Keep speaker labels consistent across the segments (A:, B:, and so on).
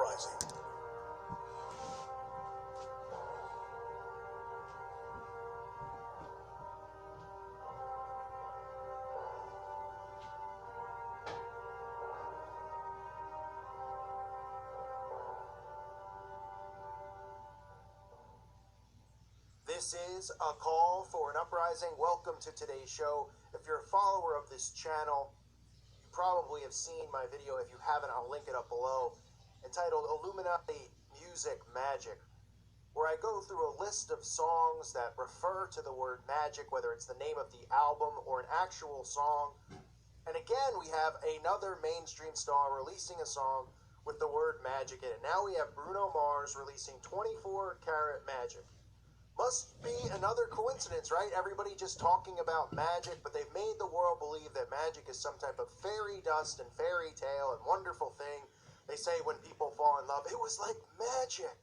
A: Uprising.
B: This is a call for an uprising. Welcome to today's show. If you're a follower of this channel, you probably have seen my video. If you haven't, I'll link it up below, entitled Illuminati Music Magic, where I go through a list of songs that refer to the word magic, whether it's the name of the album or an actual song. And again, we have another mainstream star releasing a song with the word magic in it. Now we have Bruno Mars releasing 24 Karat Magic. Must be another coincidence, right? Everybody just talking about magic, but they've made the world believe that magic is some type of fairy dust and fairy tale and wonderful thing. They say when people fall in love, it was like magic.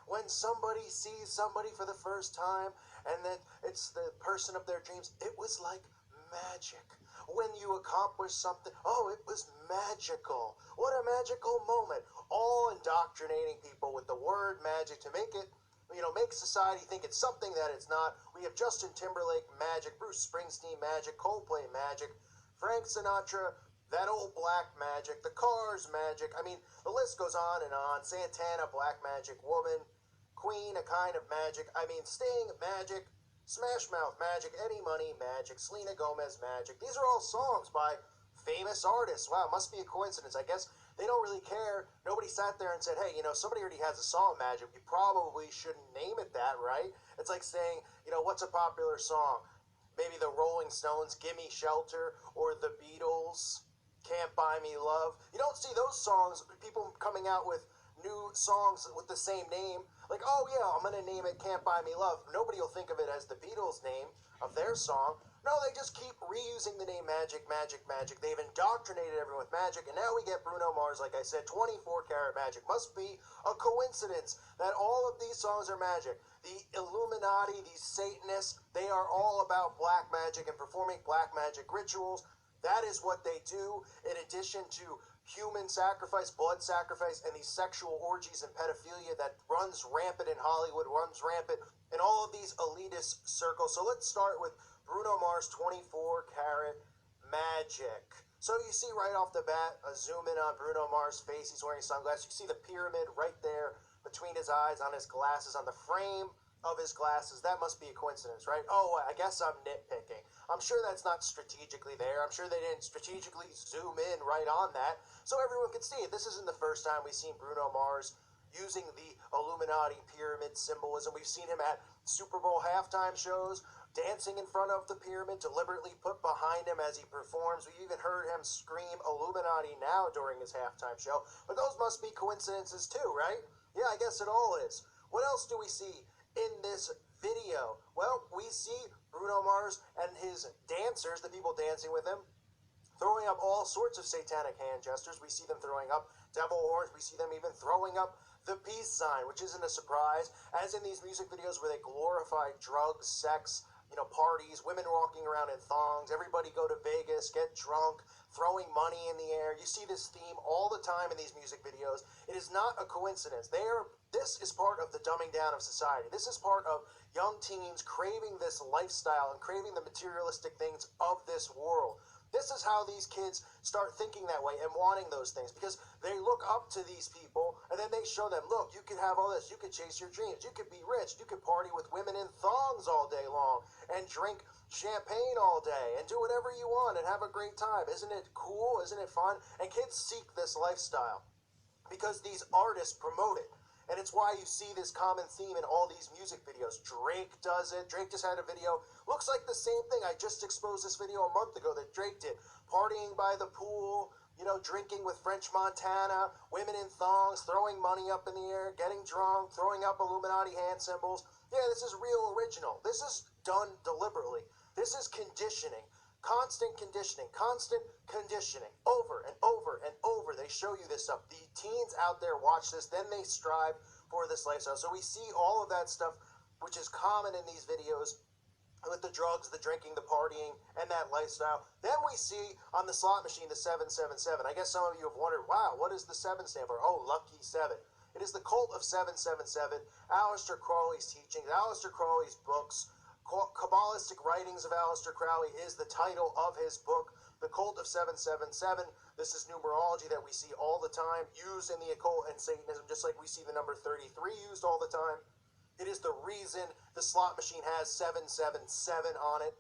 B: When somebody sees somebody for the first time and then it's the person of their dreams, it was like magic. When you accomplish something, oh, it was magical. What a magical moment. All indoctrinating people with the word magic to make it, make society think it's something that it's not. We have Justin Timberlake magic, Bruce Springsteen magic, Coldplay magic, Frank Sinatra, that old black magic, the Cars magic. I mean, the list goes on and on. Santana, black magic woman, Queen, a kind of magic. I mean, Sting, magic, Smash Mouth magic, Eddie Money magic, Selena Gomez magic. These are all songs by famous artists. Wow, must be a coincidence. I guess they don't really care. Nobody sat there and said, hey, somebody already has a song, magic. You probably shouldn't name it that, right? It's like saying, what's a popular song? Maybe the Rolling Stones, Gimme Shelter, or the Beatles, Can't Buy Me Love. You don't see those songs, people coming out with new songs with the same name. Like, oh yeah, I'm going to name it Can't Buy Me Love. Nobody will think of it as the Beatles' name of their song. No, they just keep reusing the name magic, magic, magic. They've indoctrinated everyone with magic, and now we get Bruno Mars, like I said, 24 Karat Magic. Must be a coincidence that all of these songs are magic. The Illuminati, these Satanists, they are all about black magic and performing black magic rituals. That is what they do, in addition to human sacrifice, blood sacrifice, and these sexual orgies and pedophilia that runs rampant in Hollywood, runs rampant in all of these elitist circles. So let's start with Bruno Mars 24 Karat Magic. So you see right off the bat, a zoom in on Bruno Mars' face. He's wearing sunglasses. You see the pyramid right there between his eyes, on his glasses, on the frame of his glasses. That must be a coincidence, right? Oh, I guess I'm nitpicking. I'm sure that's not strategically there. I'm sure they didn't strategically zoom in right on that so everyone could see it. This isn't the first time we've seen Bruno Mars using the Illuminati pyramid symbolism. We've seen him at Super Bowl halftime shows, dancing in front of the pyramid, deliberately put behind him as he performs. We even heard him scream Illuminati now during his halftime show. But those must be coincidences too, right? Yeah, I guess it all is. What else do we see in this video? Well, we see Bruno Mars and his dancers, the people dancing with him, throwing up all sorts of satanic hand gestures. We see them throwing up devil horns. We see them even throwing up the peace sign, which isn't a surprise, as in these music videos where they glorify drugs, sex, parties, women walking around in thongs, everybody go to Vegas, get drunk, throwing money in the air. You see this theme all the time in these music videos. It is not a coincidence. This is part of the dumbing down of society. This is part of young teens craving this lifestyle and craving the materialistic things of this world. This is how these kids start thinking that way and wanting those things, because they look up to these people and then they show them, look, you can have all this, you can chase your dreams, you could be rich, you could party with women in thongs all day long and drink champagne all day and do whatever you want and have a great time. Isn't it cool? Isn't it fun? And kids seek this lifestyle because these artists promote it. And it's why you see this common theme in all these music videos. Drake does it. Drake just had a video. Looks like the same thing. I just exposed this video a month ago that Drake did. Partying by the pool, drinking with French Montana, women in thongs, throwing money up in the air, getting drunk, throwing up Illuminati hand symbols. Yeah, this is real original. This is done deliberately. This is conditioning. Constant conditioning, over and over and over. They show you this stuff. The teens out there watch this, then they strive for this lifestyle. So we see all of that stuff, which is common in these videos, with the drugs, the drinking, the partying, and that lifestyle. Then we see on the slot machine the 777. I guess some of you have wondered, wow, what does the 7 stand for? Oh, lucky 7. It is the cult of 777, Aleister Crowley's teachings, Aleister Crowley's books. Kabbalistic Writings of Aleister Crowley is the title of his book, The Cult of 777. This is numerology that we see all the time, used in the occult and Satanism, just like we see the number 33 used all the time. It is the reason the slot machine has 777 on it,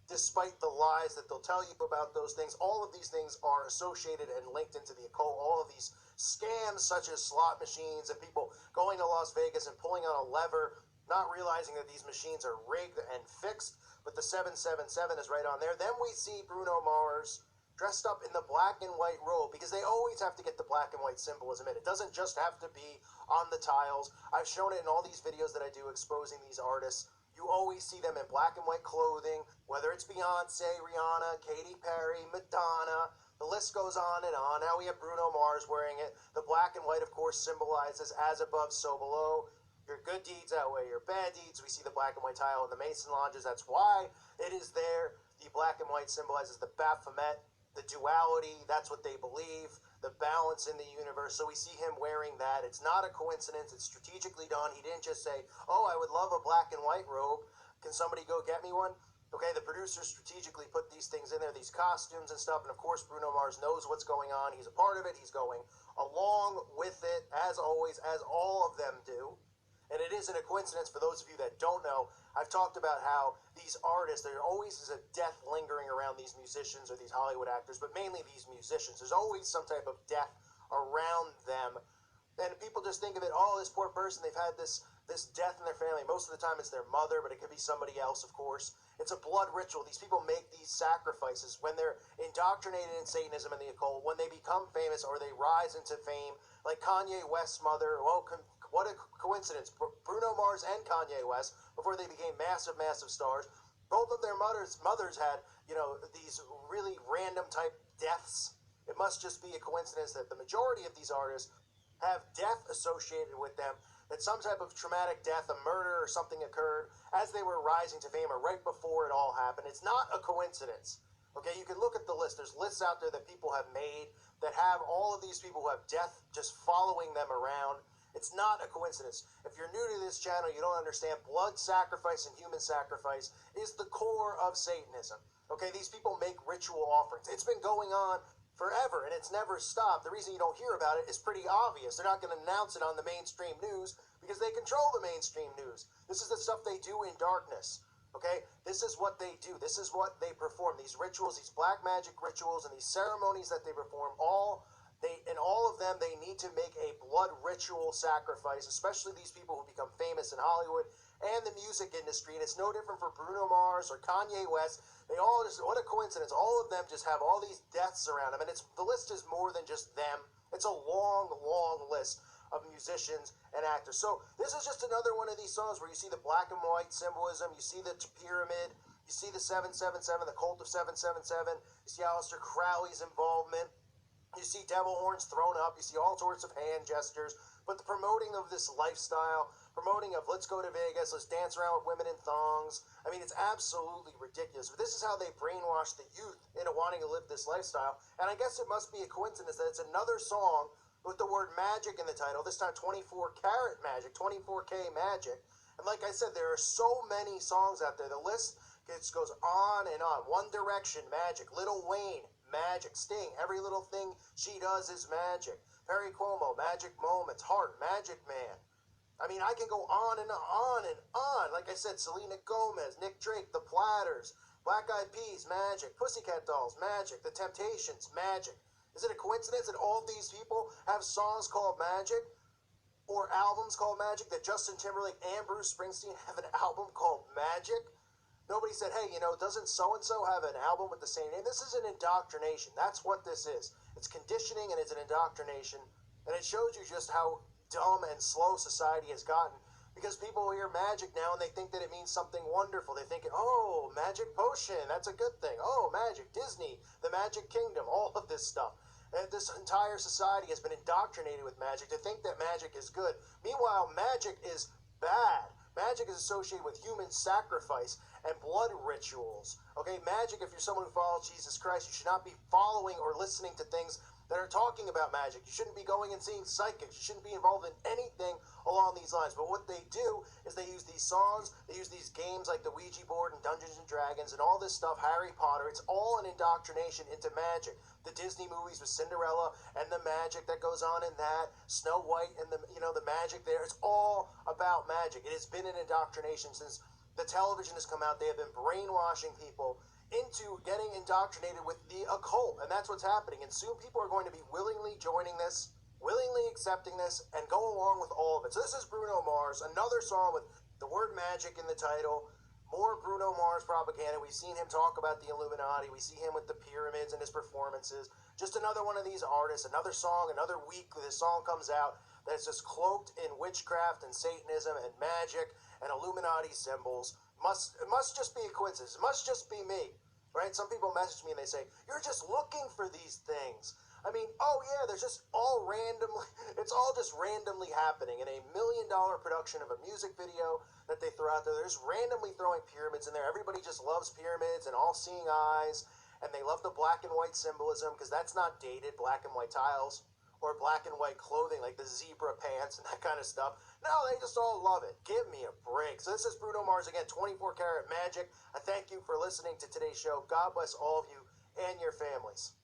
B: despite the lies that they'll tell you about those things. All of these things are associated and linked into the occult. All of these scams, such as slot machines and people going to Las Vegas and pulling on a lever, not realizing that these machines are rigged and fixed, but the 777 is right on there. Then we see Bruno Mars dressed up in the black and white robe, because they always have to get the black and white symbolism in. It doesn't just have to be on the tiles. I've shown it in all these videos that I do exposing these artists. You always see them in black and white clothing, whether it's Beyonce, Rihanna, Katy Perry, Madonna. The list goes on and on. Now we have Bruno Mars wearing it. The black and white, of course, symbolizes as above, so below. Your good deeds outweigh your bad deeds. We see the black and white tile in the Mason lodges. That's why it is there. The black and white symbolizes the Baphomet, the duality. That's what they believe, the balance in the universe. So we see him wearing that. It's not a coincidence. It's strategically done. He didn't just say, oh, I would love a black and white robe. Can somebody go get me one? Okay, the producers strategically put these things in there, these costumes and stuff. And of course, Bruno Mars knows what's going on. He's a part of it. He's going along with it, as always, as all of them do. And it isn't a coincidence. For those of you that don't know, I've talked about how these artists, there always is a death lingering around these musicians or these Hollywood actors, but mainly these musicians. There's always some type of death around them. And people just think of it, oh, this poor person, they've had this death in their family. Most of the time it's their mother, but it could be somebody else, of course. It's a blood ritual. These people make these sacrifices when they're indoctrinated in Satanism and the occult, when they become famous or they rise into fame, like Kanye West's mother. Well, what a coincidence. Bruno Mars and Kanye West, before they became massive, massive stars, both of their mothers had, these really random type deaths. It must just be a coincidence that the majority of these artists have death associated with them, that some type of traumatic death, a murder or something occurred as they were rising to fame or right before it all happened. It's not a coincidence. Okay, you can look at the list. There's lists out there that people have made that have all of these people who have death just following them around. It's not a coincidence. If you're new to this channel, you don't understand, blood sacrifice and human sacrifice is the core of Satanism. Okay, these people make ritual offerings. It's been going on forever, and it's never stopped. The reason you don't hear about it is pretty obvious. They're not going to announce it on the mainstream news because they control the mainstream news. This is the stuff they do in darkness. Okay, this is what they do. This is what they perform. These rituals, these black magic rituals, and these ceremonies that they perform, in all of them, they need to make a blood ritual sacrifice, especially these people who become famous in Hollywood and the music industry. And it's no different for Bruno Mars or Kanye West. They all just, what a coincidence, all of them just have all these deaths around them. And the list is more than just them. It's a long, long list of musicians and actors. So this is just another one of these songs where you see the black and white symbolism, you see the pyramid, you see the 777, the cult of 777, you see Aleister Crowley's involvement. You see devil horns thrown up. You see all sorts of hand gestures. But the promoting of this lifestyle, promoting of let's go to Vegas, let's dance around with women in thongs. I mean, it's absolutely ridiculous. But this is how they brainwash the youth into wanting to live this lifestyle. And I guess it must be a coincidence that it's another song with the word magic in the title. This time 24 karat magic, 24K magic. And like I said, there are so many songs out there. The list goes on and on. One Direction, magic. Lil Wayne, magic. Sting, every little thing she does is magic. Perry Como, magic moments. Heart, magic man. I mean, I can go on and on and on. Like I said, Selena Gomez, Nick Drake, The Platters, Black Eyed Peas, magic. Pussycat Dolls, magic. The Temptations, magic. Is it a coincidence that all of these people have songs called Magic or albums called Magic? That Justin Timberlake and Bruce Springsteen have an album called Magic? Nobody said, hey, doesn't so-and-so have an album with the same name? This is an indoctrination. That's what this is. It's conditioning and it's an indoctrination. And it shows you just how dumb and slow society has gotten. Because people hear magic now and they think that it means something wonderful. They think, oh, magic potion, that's a good thing. Oh, magic, Disney, the Magic Kingdom, all of this stuff. And this entire society has been indoctrinated with magic to think that magic is good. Meanwhile, magic is bad. Magic is associated with human sacrifice and blood rituals. Okay, magic, if you're someone who follows Jesus Christ, you should not be following or listening to things that are talking about magic. You shouldn't be going and seeing psychics. You shouldn't be involved in anything along these lines. But what they do is they use these songs, they use these games like the Ouija board and Dungeons and Dragons and all this stuff, Harry Potter. It's all an indoctrination into magic. The Disney movies with Cinderella and the magic that goes on in that, Snow White and the magic there. It's all about magic. It has been an indoctrination since the television has come out. They have been brainwashing people into getting indoctrinated with the occult, and that's what's happening. And soon people are going to be willingly joining this, willingly accepting this, and go along with all of it. So this is Bruno Mars, another song with the word magic in the title. More Bruno Mars propaganda. We've seen him talk about the Illuminati. We see him with the pyramids and his performances. Just another one of these artists, another song, another week this song comes out that's just cloaked in witchcraft and Satanism and magic and Illuminati symbols. It must just be a coincidence. It must just be me, right? Some people message me and they say, you're just looking for these things. I mean, oh yeah, there's just all randomly, it's all just randomly happening in a $1 million production of a music video that they throw out there. They're just randomly throwing pyramids in there. Everybody just loves pyramids and all-seeing eyes, and they love the black and white symbolism because that's not dated, black and white tiles, or black and white clothing like the zebra pants and that kind of stuff. No, they just all love it. Give me a break. So this is Bruno Mars again, 24 Karat Magic. I thank you for listening to today's show. God bless all of you and your families.